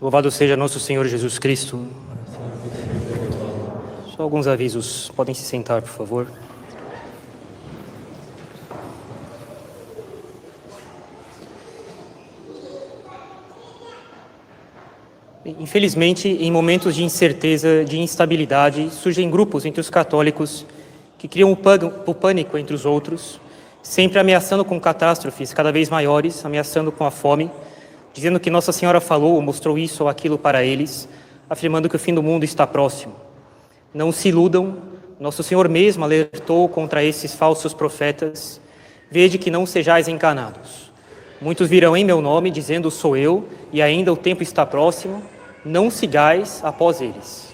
Louvado seja nosso Senhor Jesus Cristo. Só alguns avisos. Podem se sentar, por favor. Infelizmente, em momentos de incerteza, de instabilidade, surgem grupos entre os católicos que criam o pânico entre os outros, sempre ameaçando com catástrofes cada vez maiores, ameaçando com a fome, dizendo que Nossa Senhora falou ou mostrou isso ou aquilo para eles, afirmando que o fim do mundo está próximo. Não se iludam, Nosso Senhor mesmo alertou contra esses falsos profetas. Vede que não sejais enganados. Muitos virão em meu nome, dizendo sou eu, e ainda o tempo está próximo. Não sigais após eles.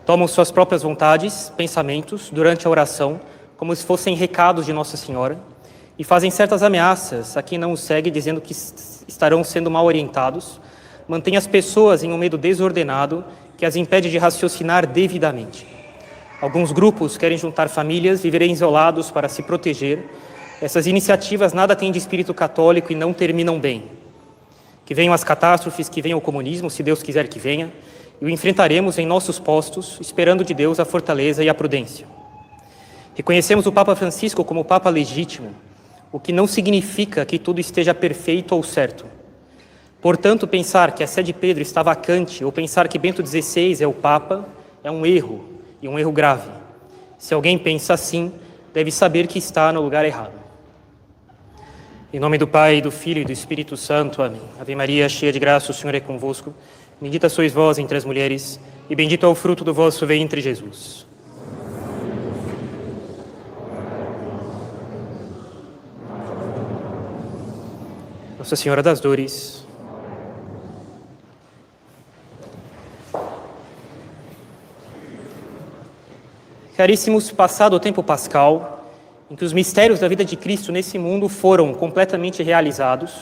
Tomam suas próprias vontades, pensamentos, durante a oração, como se fossem recados de Nossa Senhora, e fazem certas ameaças a quem não os segue, dizendo que estarão sendo mal orientados, mantém as pessoas em um medo desordenado que as impede de raciocinar devidamente. Alguns grupos querem juntar famílias, viverem isolados para se proteger. Essas iniciativas nada têm de espírito católico e não terminam bem. Que venham as catástrofes, que venha o comunismo, se Deus quiser que venha, e o enfrentaremos em nossos postos, esperando de Deus a fortaleza e a prudência. Reconhecemos o Papa Francisco como Papa legítimo, o que não significa que tudo esteja perfeito ou certo. Portanto, pensar que a sé de Pedro está vacante ou pensar que Bento XVI é o Papa é um erro, e um erro grave. Se alguém pensa assim, deve saber que está no lugar errado. Em nome do Pai, do Filho e do Espírito Santo. Amém. Ave Maria, cheia de graça, o Senhor é convosco. Bendita sois vós entre as mulheres, e bendito é o fruto do vosso ventre, Jesus. Nossa Senhora das Dores. Caríssimos, passado o tempo pascal, em que os mistérios da vida de Cristo nesse mundo foram completamente realizados,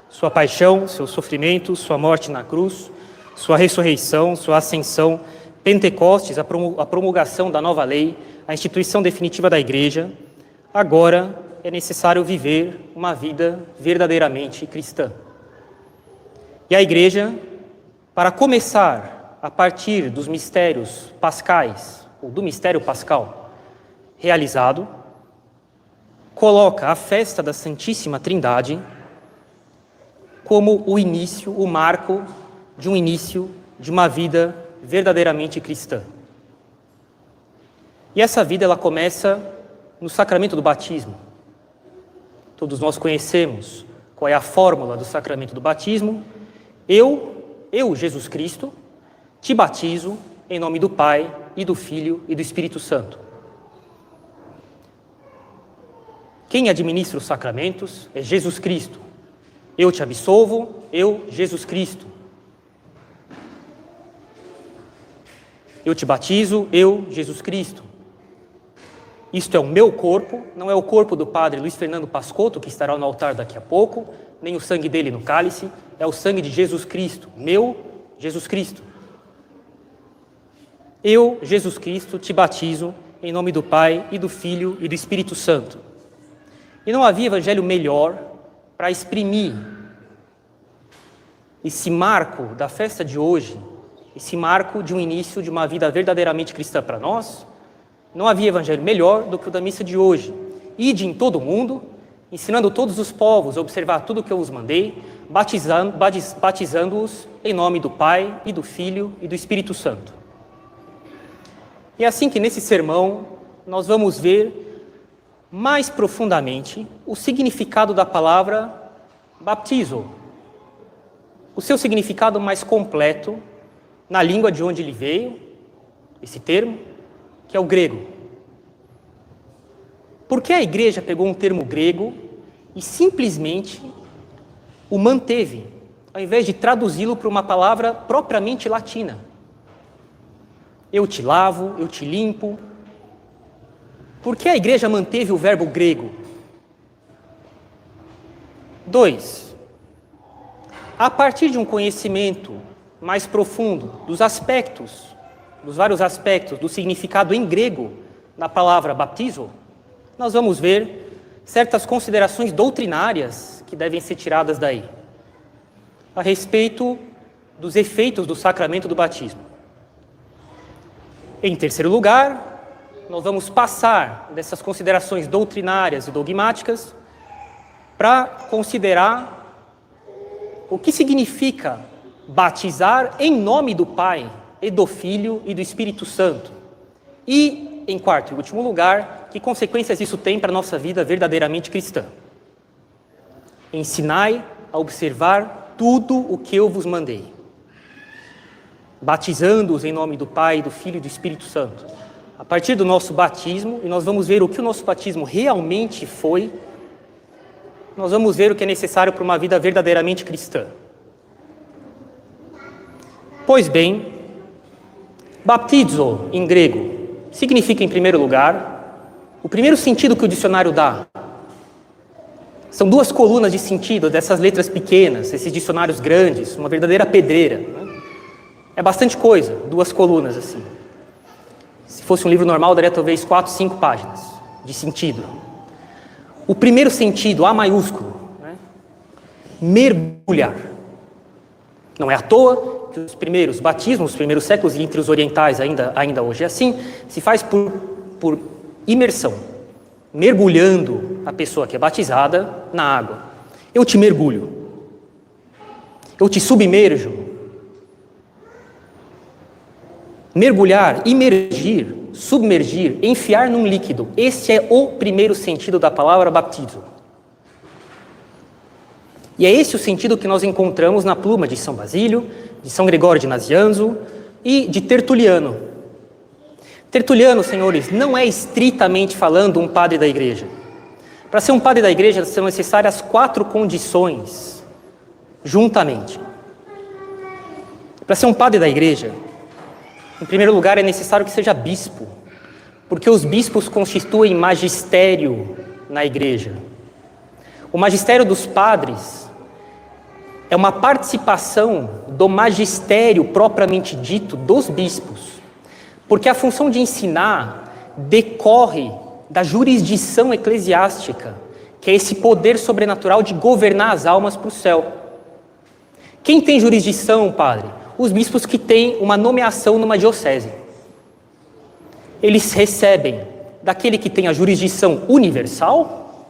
sua paixão, seu sofrimento, sua morte na cruz, sua ressurreição, sua ascensão, Pentecostes, a promulgação da nova lei, a instituição definitiva da Igreja, agora é necessário viver uma vida verdadeiramente cristã. E a Igreja, para começar a partir dos mistérios pascais, ou do mistério pascal realizado, coloca a festa da Santíssima Trindade como o início, o marco de um início de uma vida verdadeiramente cristã. E essa vida ela começa no sacramento do batismo. Todos nós conhecemos qual é a fórmula do sacramento do batismo. Eu, Jesus Cristo, te batizo em nome do Pai, e do Filho e do Espírito Santo. Quem administra os sacramentos é Jesus Cristo. Eu te absolvo, eu, Jesus Cristo. Eu te batizo, eu, Jesus Cristo. Isto é o meu corpo, não é o corpo do Padre Luiz Fernando Pascotto, que estará no altar daqui a pouco, nem o sangue dele no cálice, é o sangue de Jesus Cristo, meu Jesus Cristo. Eu, Jesus Cristo, te batizo em nome do Pai e do Filho e do Espírito Santo. E não havia evangelho melhor para exprimir esse marco da festa de hoje, esse marco de um início de uma vida verdadeiramente cristã para nós. Não havia evangelho melhor do que o da missa de hoje. Ide em todo o mundo, ensinando todos os povos a observar tudo o que eu vos mandei, batizando-os em nome do Pai e do Filho e do Espírito Santo. E é assim que nesse sermão nós vamos ver mais profundamente o significado da palavra baptizo, o seu significado mais completo na língua de onde ele veio, esse termo, que é o grego. Por que a Igreja pegou um termo grego e simplesmente o manteve, ao invés de traduzi-lo para uma palavra propriamente latina? Eu te lavo, eu te limpo. Por que a Igreja manteve o verbo grego? 2. A partir de um conhecimento mais profundo dos vários aspectos do significado em grego da palavra baptizo, nós vamos ver certas considerações doutrinárias que devem ser tiradas daí, a respeito dos efeitos do sacramento do batismo. Em terceiro lugar, nós vamos passar dessas considerações doutrinárias e dogmáticas para considerar o que significa batizar em nome do Pai e do Filho e do Espírito Santo. E, em quarto e último lugar, que consequências isso tem para a nossa vida verdadeiramente cristã. Ensinai a observar tudo o que eu vos mandei, batizando-os em nome do Pai, do Filho e do Espírito Santo. A partir do nosso batismo, e nós vamos ver o que o nosso batismo realmente foi, nós vamos ver o que é necessário para uma vida verdadeiramente cristã. Pois bem, baptizo, em grego, significa, em primeiro lugar, o primeiro sentido que o dicionário dá. São duas colunas de sentido dessas letras pequenas, esses dicionários grandes, uma verdadeira pedreira. Né? É bastante coisa, duas colunas assim. Se fosse um livro normal, daria talvez 4, 5 páginas de sentido. O primeiro sentido, A maiúsculo, né? Mergulhar. Não é à toa que os primeiros batismos, os primeiros séculos, e entre os orientais ainda hoje é assim, se faz por imersão, mergulhando a pessoa que é batizada na água. Eu te mergulho, eu te submerjo. Mergulhar, imergir, submergir, enfiar num líquido. Esse é o primeiro sentido da palavra baptizo. E é esse o sentido que nós encontramos na pluma de São Basílio, de São Gregório de Nazianzo e de Tertuliano. Tertuliano, senhores, não é estritamente falando um padre da igreja. Para ser um padre da igreja são necessárias 4 condições, juntamente. Para ser um padre da igreja, em primeiro lugar, é necessário que seja bispo, porque os bispos constituem magistério na igreja. O magistério dos padres é uma participação do magistério propriamente dito dos bispos, porque a função de ensinar decorre da jurisdição eclesiástica, que é esse poder sobrenatural de governar as almas para o céu. Quem tem jurisdição, padre? Os bispos que têm uma nomeação numa diocese. Eles recebem daquele que tem a jurisdição universal,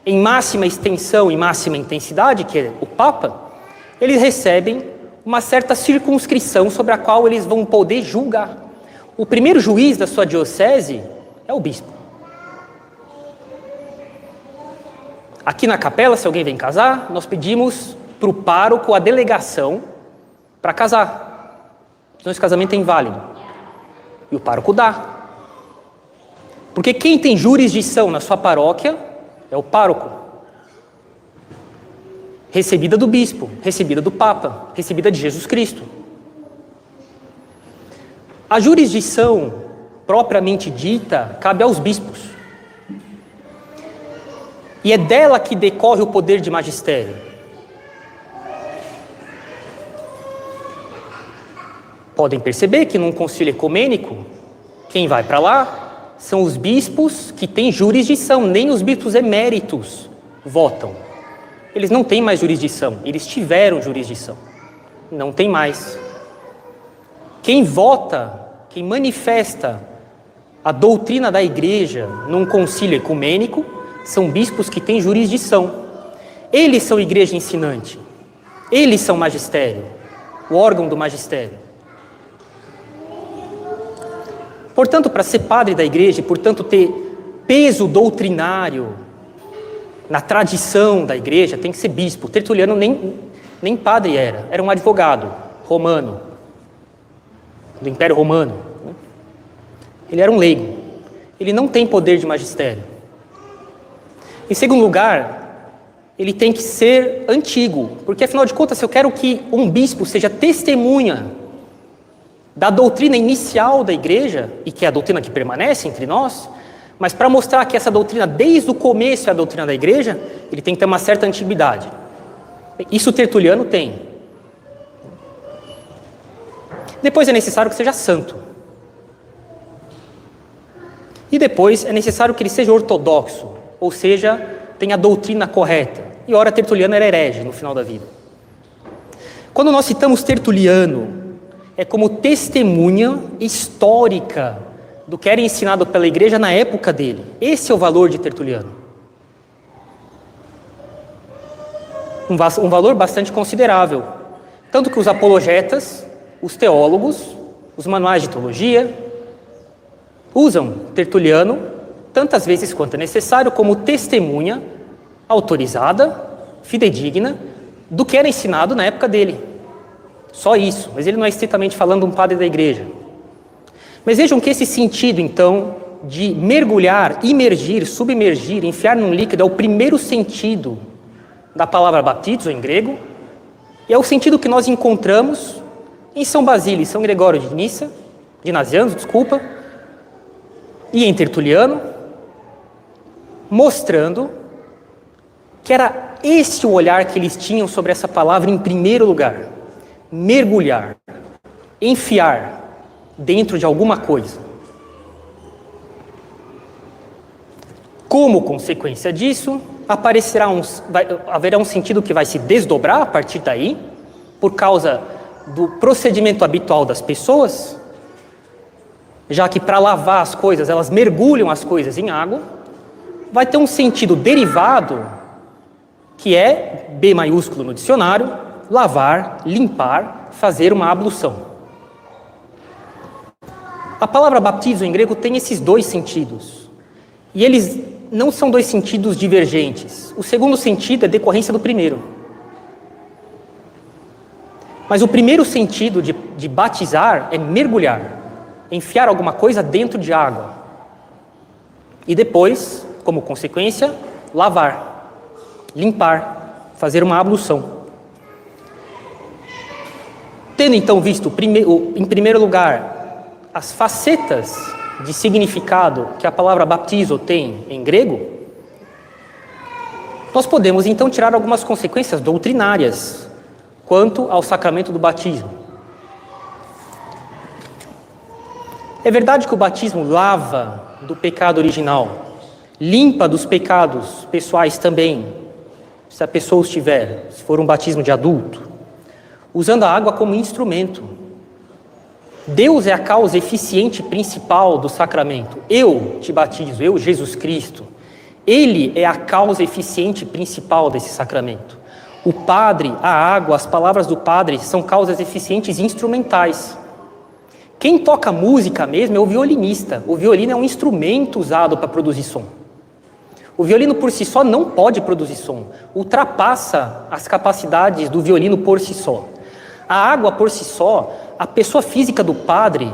em máxima extensão e máxima intensidade, que é o Papa, eles recebem uma certa circunscrição sobre a qual eles vão poder julgar. O primeiro juiz da sua diocese é o bispo. Aqui na capela, se alguém vem casar, nós pedimos para o pároco a delegação para casar. Senão esse casamento é inválido. E o pároco dá. Porque quem tem jurisdição na sua paróquia é o pároco. Recebida do bispo, recebida do Papa, recebida de Jesus Cristo. A jurisdição propriamente dita cabe aos bispos. E é dela que decorre o poder de magistério. Podem perceber que num concílio ecumênico, quem vai para lá são os bispos que têm jurisdição, nem os bispos eméritos votam. Eles não têm mais jurisdição, eles tiveram jurisdição, não tem mais. Quem vota, quem manifesta a doutrina da igreja num concílio ecumênico, são bispos que têm jurisdição. Eles são igreja ensinante, eles são magistério, o órgão do magistério. Portanto, para ser padre da igreja e, portanto, ter peso doutrinário na tradição da igreja, tem que ser bispo. Tertuliano nem padre era um advogado romano, do Império Romano. Ele era um leigo. Ele não tem poder de magistério. Em segundo lugar, ele tem que ser antigo, porque, afinal de contas, se eu quero que um bispo seja testemunha da doutrina inicial da igreja, e que é a doutrina que permanece entre nós, mas para mostrar que essa doutrina, desde o começo, é a doutrina da igreja, ele tem que ter uma certa antiguidade. Isso o Tertuliano tem. Depois é necessário que seja santo. E depois é necessário que ele seja ortodoxo, ou seja, tenha a doutrina correta. E ora, Tertuliano era herege no final da vida. Quando nós citamos Tertuliano, é como testemunha histórica do que era ensinado pela igreja na época dele. Esse é o valor de Tertuliano. Um valor bastante considerável. Tanto que os apologetas, os teólogos, os manuais de teologia, usam Tertuliano tantas vezes quanto é necessário como testemunha autorizada, fidedigna, do que era ensinado na época dele. Só isso, mas ele não é estritamente falando um padre da igreja. Mas vejam que esse sentido, então, de mergulhar, imergir, submergir, enfiar num líquido, é o primeiro sentido da palavra baptizo em grego, e é o sentido que nós encontramos em São Basílio e São Gregório de Nissa, de Nazianzo, desculpa, e em Tertuliano, mostrando que era esse o olhar que eles tinham sobre essa palavra em primeiro lugar. Mergulhar, enfiar dentro de alguma coisa. Como consequência disso, haverá um sentido que vai se desdobrar a partir daí, por causa do procedimento habitual das pessoas, já que para lavar as coisas, elas mergulham as coisas em água, vai ter um sentido derivado, que é B maiúsculo no dicionário, lavar, limpar, fazer uma ablução. A palavra baptizo em grego tem esses dois sentidos, e eles não são dois sentidos divergentes. O segundo sentido é decorrência do primeiro. Mas o primeiro sentido de batizar é mergulhar, enfiar alguma coisa dentro de água. E depois, como consequência, lavar, limpar, fazer uma ablução. Tendo então visto, em primeiro lugar, as facetas de significado que a palavra baptizo tem em grego, nós podemos então tirar algumas consequências doutrinárias quanto ao sacramento do batismo. É verdade que o batismo lava do pecado original, limpa dos pecados pessoais também, se a pessoa os tiver, se for um batismo de adulto, usando a água como instrumento. Deus é a causa eficiente principal do sacramento. Eu te batizo, eu, Jesus Cristo. Ele é a causa eficiente principal desse sacramento. O padre, a água, as palavras do padre são causas eficientes instrumentais. Quem toca música mesmo é o violinista. O violino é um instrumento usado para produzir som. O violino por si só não pode produzir som. Ultrapassa as capacidades do violino por si só. A água por si só, a pessoa física do padre,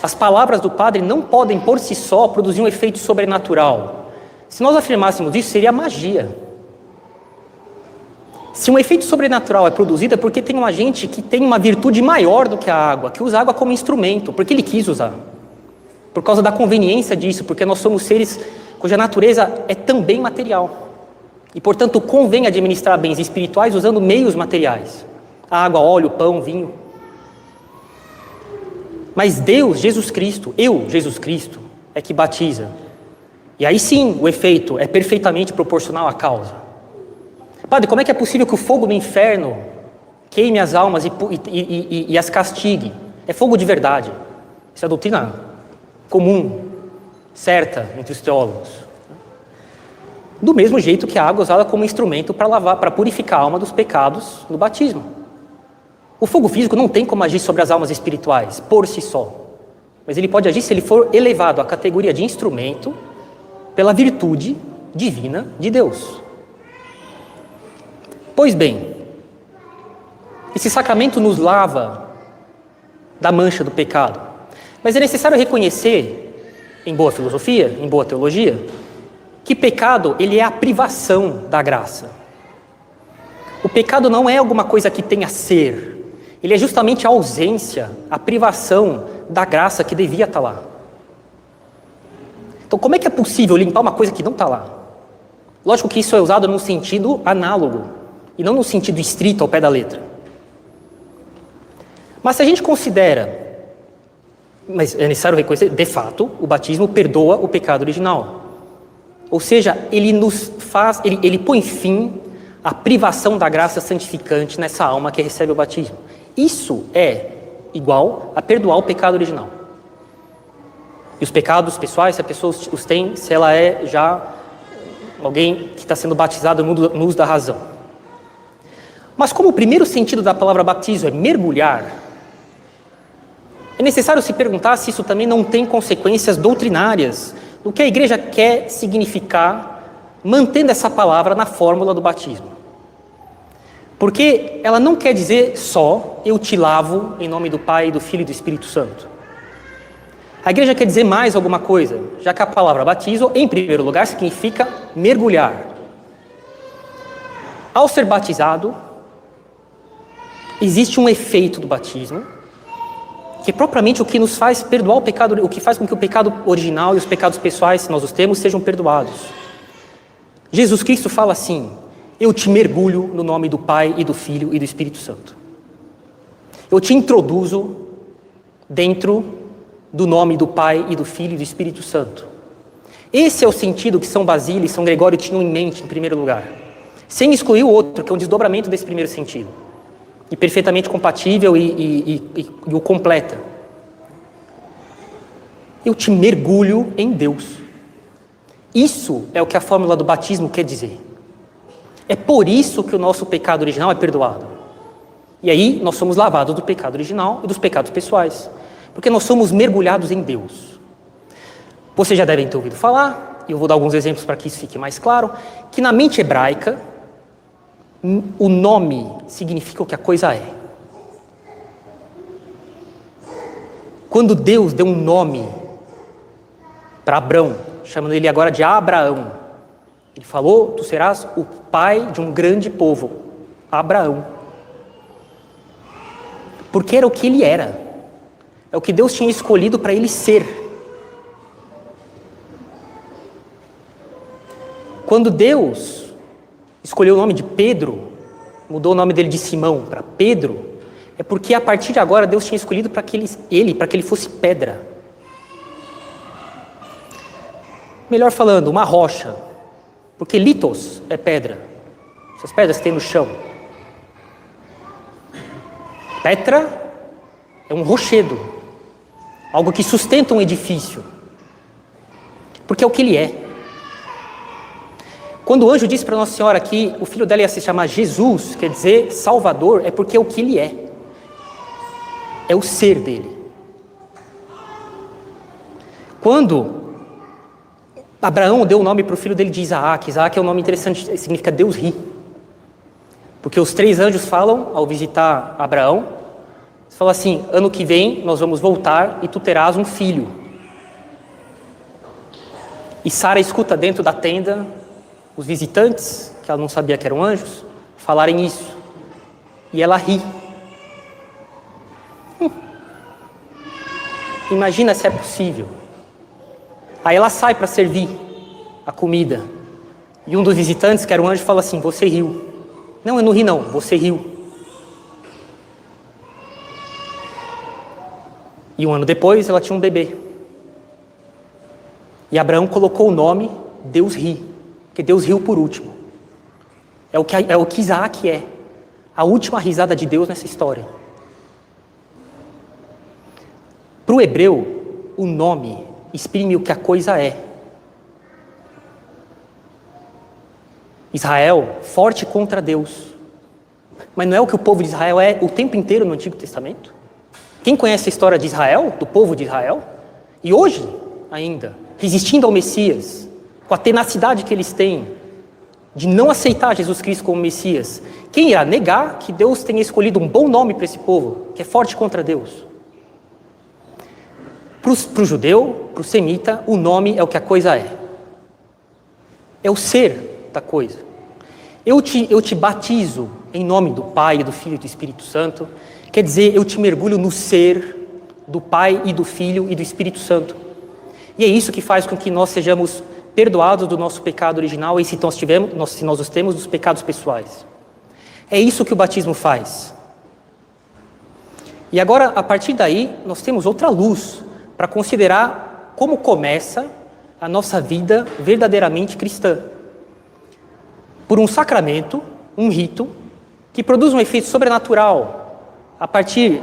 as palavras do padre não podem por si só produzir um efeito sobrenatural. Se nós afirmássemos isso, seria magia. Se um efeito sobrenatural é produzido é porque tem um agente que tem uma virtude maior do que a água, que usa a água como instrumento, porque ele quis usar. Por causa da conveniência disso, porque nós somos seres cuja natureza é também material. E, portanto, convém administrar bens espirituais usando meios materiais. A água, óleo, pão, vinho. Mas Deus, Jesus Cristo, Jesus Cristo, é que batiza. E aí sim, o efeito é perfeitamente proporcional à causa. Padre, como é que é possível que o fogo do inferno queime as almas e as castigue? É fogo de verdade. Isso é a doutrina comum, certa entre os teólogos. Do mesmo jeito que a água é usada como instrumento para lavar, para purificar a alma dos pecados no batismo. O fogo físico não tem como agir sobre as almas espirituais, por si só. Mas ele pode agir se ele for elevado à categoria de instrumento pela virtude divina de Deus. Pois bem, esse sacramento nos lava da mancha do pecado. Mas é necessário reconhecer, em boa filosofia, em boa teologia, que pecado, ele é a privação da graça. O pecado não é alguma coisa que tenha ser. Ele é justamente a ausência, a privação da graça que devia estar lá. Então, como é que é possível limpar uma coisa que não está lá? Lógico que isso é usado num sentido análogo, e não no sentido estrito ao pé da letra. Mas se a gente considera, mas é necessário reconhecer, de fato, o batismo perdoa o pecado original. Ou seja, ele nos faz, ele põe fim a privação da graça santificante nessa alma que recebe o batismo. Isso é igual a perdoar o pecado original. E os pecados pessoais, se a pessoa os tem, se ela é já alguém que está sendo batizado no uso da razão. Mas como o primeiro sentido da palavra batismo é mergulhar, é necessário se perguntar se isso também não tem consequências doutrinárias do que a igreja quer significar, mantendo essa palavra na fórmula do batismo. Porque ela não quer dizer só, eu te lavo em nome do Pai, do Filho e do Espírito Santo. A igreja quer dizer mais alguma coisa, já que a palavra batismo, em primeiro lugar, significa mergulhar. Ao ser batizado, existe um efeito do batismo, que é propriamente o que nos faz perdoar o pecado, o que faz com que o pecado original e os pecados pessoais, se nós os temos, sejam perdoados. Jesus Cristo fala assim: eu te mergulho no nome do Pai e do Filho e do Espírito Santo. Eu te introduzo dentro do nome do Pai e do Filho e do Espírito Santo. Esse é o sentido que São Basílio e São Gregório tinham em mente, em primeiro lugar, sem excluir o outro, que é um desdobramento desse primeiro sentido, e perfeitamente compatível e o completa. Eu te mergulho em Deus. Isso é o que a fórmula do batismo quer dizer. É por isso que o nosso pecado original é perdoado. E aí nós somos lavados do pecado original e dos pecados pessoais, porque nós somos mergulhados em Deus. Vocês já devem ter ouvido falar, e eu vou dar alguns exemplos para que isso fique mais claro, que na mente hebraica, o nome significa o que a coisa é. Quando Deus deu um nome para Abrão, chamando ele agora de Abraão, ele falou: tu serás o pai de um grande povo, Abraão. Porque era o que ele era. É o que Deus tinha escolhido para ele ser. Quando Deus escolheu o nome de Pedro, mudou o nome dele de Simão para Pedro, é porque a partir de agora Deus tinha escolhido para que ele fosse pedra. Melhor falando, uma rocha. Porque litos é pedra. Essas pedras que tem no chão. Petra é um rochedo. Algo que sustenta um edifício. Porque é o que ele é. Quando o anjo disse para Nossa Senhora que o filho dela ia se chamar Jesus, quer dizer Salvador, é porque é o que ele é. É o ser dele. Quando Abraão deu o nome para o filho dele de Isaac, Isaac é um nome interessante, significa Deus ri. Porque os 3 anjos falam, ao visitar Abraão, falam assim: ano que vem nós vamos voltar e tu terás um filho. E Sara escuta dentro da tenda os visitantes, que ela não sabia que eram anjos, falarem isso. E ela ri. Imagina se é possível. Aí ela sai para servir a comida. E um dos visitantes, que era um anjo, fala assim: você riu. Não, eu não ri não, você riu. E um ano depois ela tinha um bebê. E Abraão colocou o nome Deus ri, porque Deus riu por último. É o que Isaac é. A última risada de Deus nessa história. Para o hebreu, o nome exprime o que a coisa é. Israel, forte contra Deus. Mas não é o que o povo de Israel é o tempo inteiro no Antigo Testamento? Quem conhece a história de Israel, do povo de Israel? E hoje, ainda, resistindo ao Messias, com a tenacidade que eles têm de não aceitar Jesus Cristo como Messias, quem irá negar que Deus tenha escolhido um bom nome para esse povo, que é forte contra Deus? Para o judeu, para o semita, o nome é o que a coisa é. É o ser da coisa. Eu te batizo em nome do Pai, do Filho e do Espírito Santo. Quer dizer, eu te mergulho no ser do Pai e do Filho e do Espírito Santo. E é isso que faz com que nós sejamos perdoados do nosso pecado original e se nós os temos, dos pecados pessoais. É isso que o batismo faz. E agora, a partir daí, nós temos outra luz para considerar como começa a nossa vida verdadeiramente cristã. Por um sacramento um rito que produz um efeito sobrenatural a partir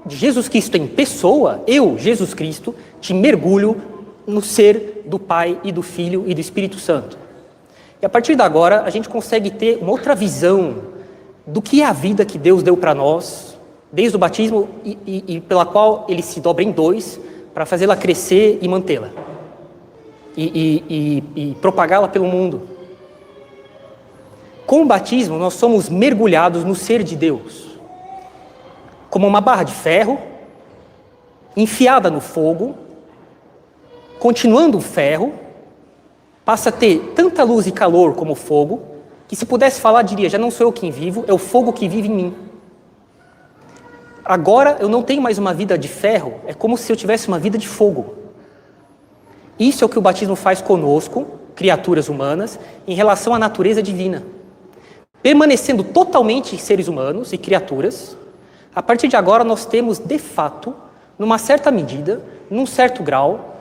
de Jesus Cristo em pessoa. Eu, Jesus Cristo, te mergulho no ser do Pai e do Filho e do Espírito Santo. E a partir de agora, a gente consegue ter uma outra visão do que é a vida que Deus deu para nós, desde o batismo e pela qual Ele se dobra em dois para fazê-la crescer e mantê-la. E propagá-la pelo mundo. Com o batismo, nós somos mergulhados no ser de Deus, como uma barra de ferro, enfiada no fogo, continuando o ferro, passa a ter tanta luz e calor como o fogo, que se pudesse falar, diria, já não sou eu quem vivo, é o fogo que vive em mim. Agora eu não tenho mais uma vida de ferro, é como se eu tivesse uma vida de fogo. Isso é o que o batismo faz conosco, criaturas humanas, em relação à natureza divina. Permanecendo totalmente seres humanos e criaturas, a partir de agora nós temos, de fato, numa certa medida, num certo grau,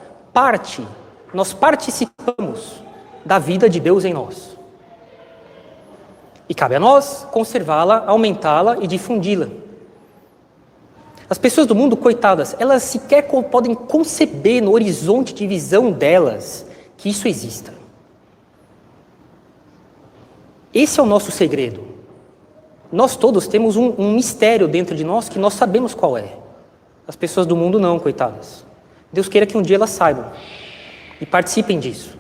nós participamos da vida de Deus em nós. E cabe a nós conservá-la, aumentá-la e difundi-la. As pessoas do mundo, coitadas, elas sequer podem conceber no horizonte de visão delas que isso exista. Esse é o nosso segredo. Nós todos temos um mistério dentro de nós que nós sabemos qual é. As pessoas do mundo não, coitadas. Deus queira que um dia elas saibam e participem disso.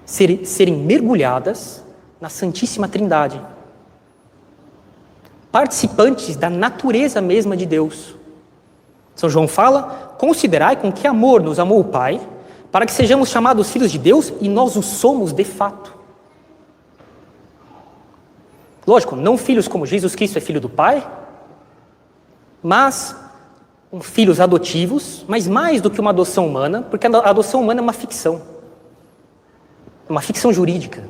Serem mergulhadas na Santíssima Trindade. Participantes da natureza mesma de Deus. São João fala, considerai com que amor nos amou o Pai, para que sejamos chamados filhos de Deus, e nós o somos de fato. Lógico, não filhos como Jesus Cristo é filho do Pai, mas filhos adotivos, mas mais do que uma adoção humana, porque a adoção humana é uma ficção jurídica.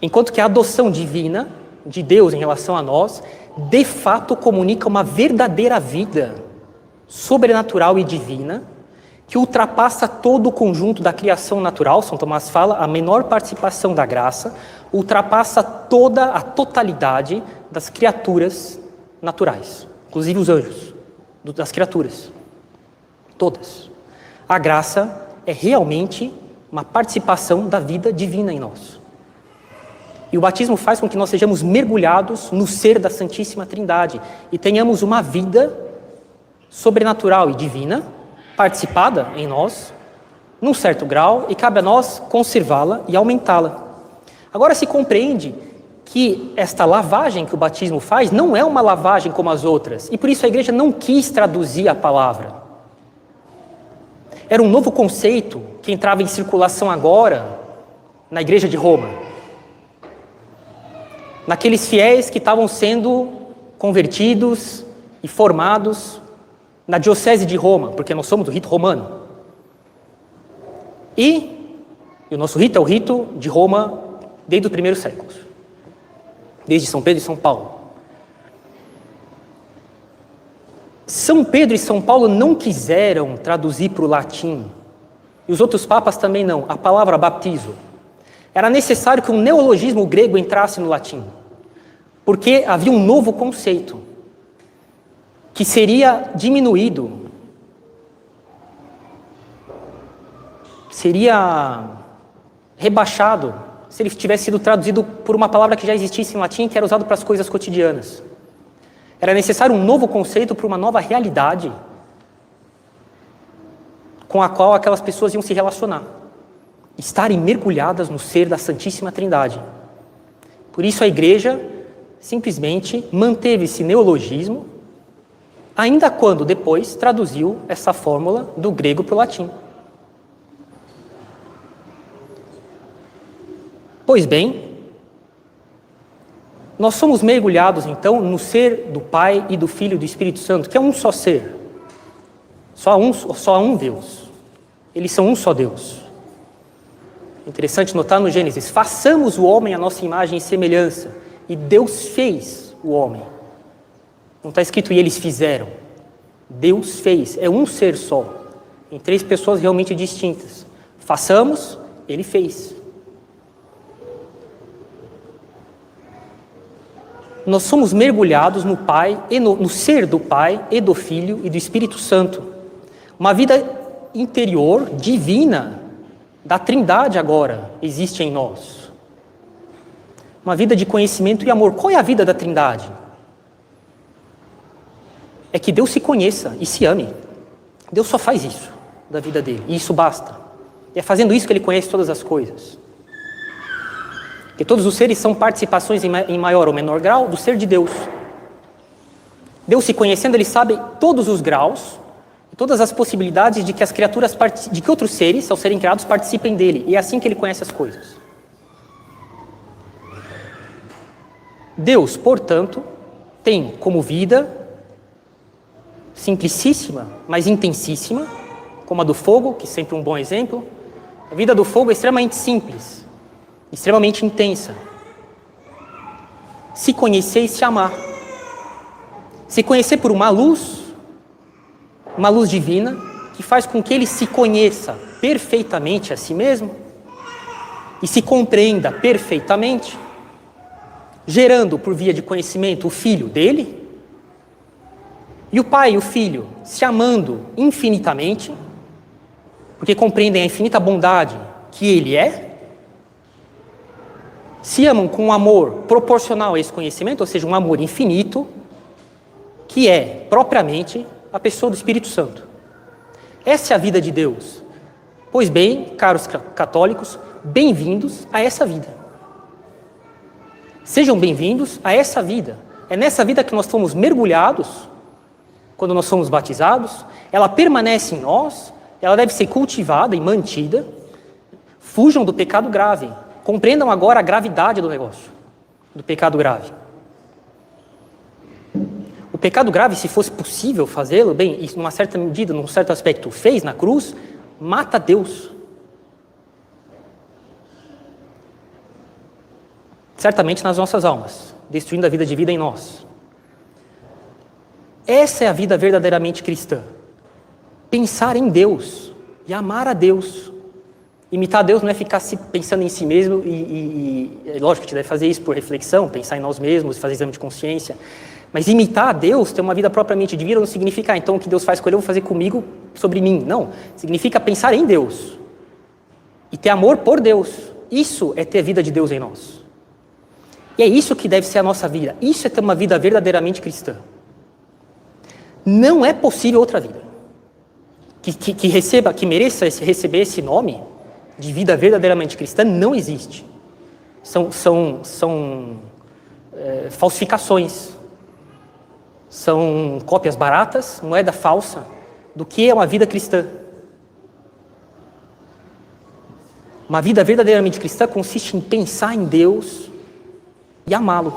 Enquanto que a adoção divina, de Deus em relação a nós, de fato comunica uma verdadeira vida sobrenatural e divina, que ultrapassa todo o conjunto da criação natural. São Tomás fala, a menor participação da graça ultrapassa toda a totalidade das criaturas naturais, inclusive os anjos, das criaturas, todas. A graça é realmente uma participação da vida divina em nós. E o batismo faz com que nós sejamos mergulhados no ser da Santíssima Trindade e tenhamos uma vida sobrenatural e divina, participada em nós, num certo grau, e cabe a nós conservá-la e aumentá-la. Agora se compreende que esta lavagem que o batismo faz não é uma lavagem como as outras, e por isso a igreja não quis traduzir a palavra. Era um novo conceito que entrava em circulação agora na igreja de Roma. Naqueles fiéis que estavam sendo convertidos e formados na diocese de Roma, porque nós somos do rito romano. E o nosso rito é o rito de Roma desde os primeiros séculos, desde São Pedro e São Paulo. São Pedro e São Paulo não quiseram traduzir para o latim, e os outros papas também não, a palavra batismo. Era necessário que um neologismo grego entrasse no latim, porque havia um novo conceito que seria diminuído, seria rebaixado se ele tivesse sido traduzido por uma palavra que já existisse em latim, que era usado para as coisas cotidianas. Era necessário um novo conceito para uma nova realidade com a qual aquelas pessoas iam se relacionar. Estarem mergulhadas no ser da Santíssima Trindade. Por isso a igreja simplesmente manteve esse neologismo, ainda quando depois traduziu essa fórmula do grego para o latim. Pois bem, nós somos mergulhados então no ser do Pai e do Filho e do Espírito Santo, que é um só ser. Só há um Deus. Eles são um só Deus. Interessante notar no Gênesis, façamos o homem à nossa imagem e semelhança. E Deus fez o homem. Não está escrito e eles fizeram. Deus fez, é um ser só, em três pessoas realmente distintas. Façamos, ele fez. nós somos mergulhados no Pai, e no ser do Pai, e do Filho e do Espírito Santo. Uma vida interior, divina, da Trindade agora, existe em nós. Uma vida de conhecimento e amor. Qual é a vida da Trindade? É que Deus se conheça e se ame. Deus só faz isso da vida dele, e isso basta. E é fazendo isso que ele conhece todas as coisas. Porque todos os seres são participações em maior ou menor grau do ser de Deus. Deus se conhecendo, ele sabe todos os graus, todas as possibilidades de que as criaturas, de que outros seres, ao serem criados, participem dele. E é assim que ele conhece as coisas. Deus, portanto, tem como vida simplicíssima, mas intensíssima, como a do fogo, que é sempre um bom exemplo. A vida do fogo é extremamente simples, extremamente intensa. Se conhecer e se amar. Se conhecer por uma luz divina, que faz com que ele se conheça perfeitamente a si mesmo e se compreenda perfeitamente, gerando por via de conhecimento o Filho dele, e o Pai e o Filho se amando infinitamente, porque compreendem a infinita bondade que ele é, se amam com um amor proporcional a esse conhecimento, ou seja, um amor infinito, que é propriamente a pessoa do Espírito Santo. Essa é a vida de Deus. Pois bem, caros católicos, bem-vindos a essa vida. Sejam bem-vindos a essa vida. É nessa vida que nós fomos mergulhados, quando nós somos batizados. Ela permanece em nós, ela deve ser cultivada e mantida. Fujam do pecado grave. Compreendam agora a gravidade do negócio, do pecado grave. O pecado grave, se fosse possível fazê-lo, bem, isso numa certa medida, num certo aspecto, fez na cruz, mata Deus. Certamente nas nossas almas, destruindo a vida de vida em nós. Essa é a vida verdadeiramente cristã. Pensar em Deus e amar a Deus. Imitar Deus não é ficar pensando em si mesmo é lógico que a gente deve fazer isso por reflexão, pensar em nós mesmos, fazer exame de consciência. Mas imitar a Deus, ter uma vida propriamente divina, não significa, então, o que Deus faz com ele, eu vou fazer comigo, sobre mim. Não. Significa pensar em Deus. E ter amor por Deus. Isso é ter a vida de Deus em nós. E é isso que deve ser a nossa vida. Isso é ter uma vida verdadeiramente cristã. Não é possível outra vida que mereça receber esse nome de vida verdadeiramente cristã. Não existe. São falsificações. São cópias baratas, moeda falsa, do que é uma vida cristã. Uma vida verdadeiramente cristã consiste em pensar em Deus e amá-lo.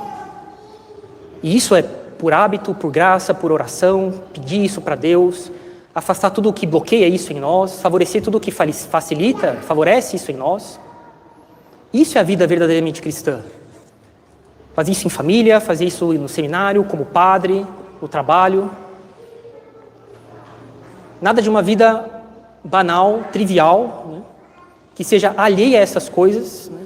E isso é por hábito, por graça, por oração, pedir isso para Deus, afastar tudo o que bloqueia isso em nós, favorecer tudo o que facilita, favorece isso em nós. Isso é a vida verdadeiramente cristã. Fazer isso em família, fazer isso no seminário, como padre, no trabalho. Nada de uma vida banal, trivial, né, que seja alheia a essas coisas, né,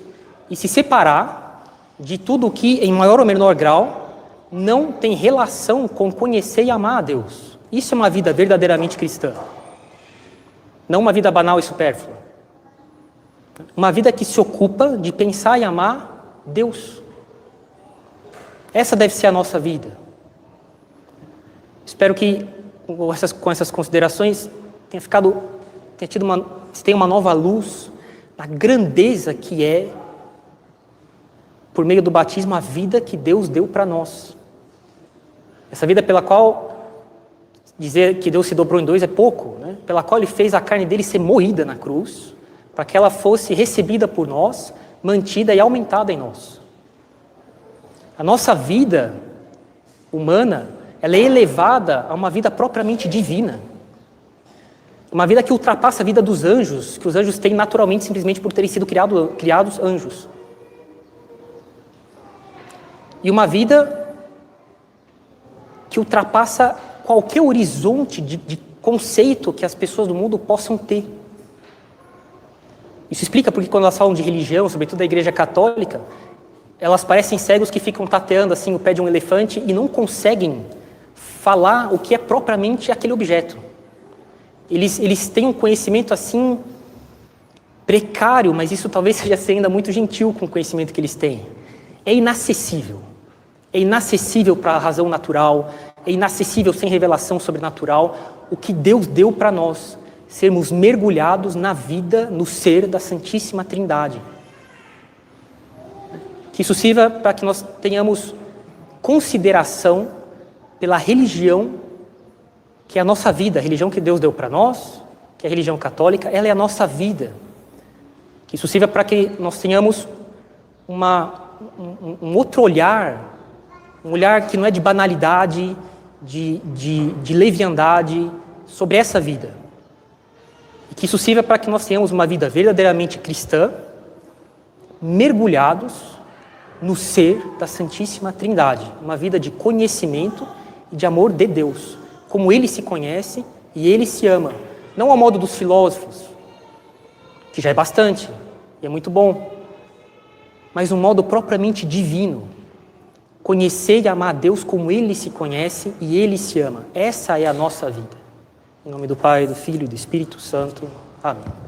e se separar de tudo que, em maior ou menor grau, não tem relação com conhecer e amar a Deus. Isso é uma vida verdadeiramente cristã. Não uma vida banal e supérflua. Uma vida que se ocupa de pensar e amar Deus. Essa deve ser a nossa vida. Espero que com essas considerações tenha uma nova luz na grandeza que é, por meio do batismo, a vida que Deus deu para nós. Essa vida pela qual dizer que Deus se dobrou em dois é pouco, né? Pela qual Ele fez a carne dele ser moída na cruz, para que ela fosse recebida por nós, mantida e aumentada em nós. A nossa vida humana, ela é elevada a uma vida propriamente divina. Uma vida que ultrapassa a vida dos anjos, que os anjos têm naturalmente simplesmente por terem sido criados anjos. E uma vida que ultrapassa qualquer horizonte de conceito que as pessoas do mundo possam ter. Isso explica porque quando elas falam de religião, sobretudo da Igreja Católica, elas parecem cegos que ficam tateando assim o pé de um elefante e não conseguem falar o que é propriamente aquele objeto. Eles têm um conhecimento assim precário, mas isso talvez seja ser ainda muito gentil com o conhecimento que eles têm. É inacessível. É inacessível para a razão natural, é inacessível sem revelação sobrenatural o que Deus deu para nós, sermos mergulhados na vida, no ser da Santíssima Trindade. Que isso sirva para que nós tenhamos consideração pela religião que é a nossa vida, a religião que Deus deu para nós, que é a religião católica, ela é a nossa vida. Que isso sirva para que nós tenhamos um outro olhar, um olhar que não é de banalidade, de leviandade sobre essa vida. E que isso sirva para que nós tenhamos uma vida verdadeiramente cristã, mergulhados no ser da Santíssima Trindade, uma vida de conhecimento e de amor de Deus, como Ele se conhece e Ele se ama, não ao modo dos filósofos, que já é bastante, e é muito bom, mas um modo propriamente divino, conhecer e amar a Deus como Ele se conhece e Ele se ama. Essa é a nossa vida. Em nome do Pai, do Filho e do Espírito Santo. Amém.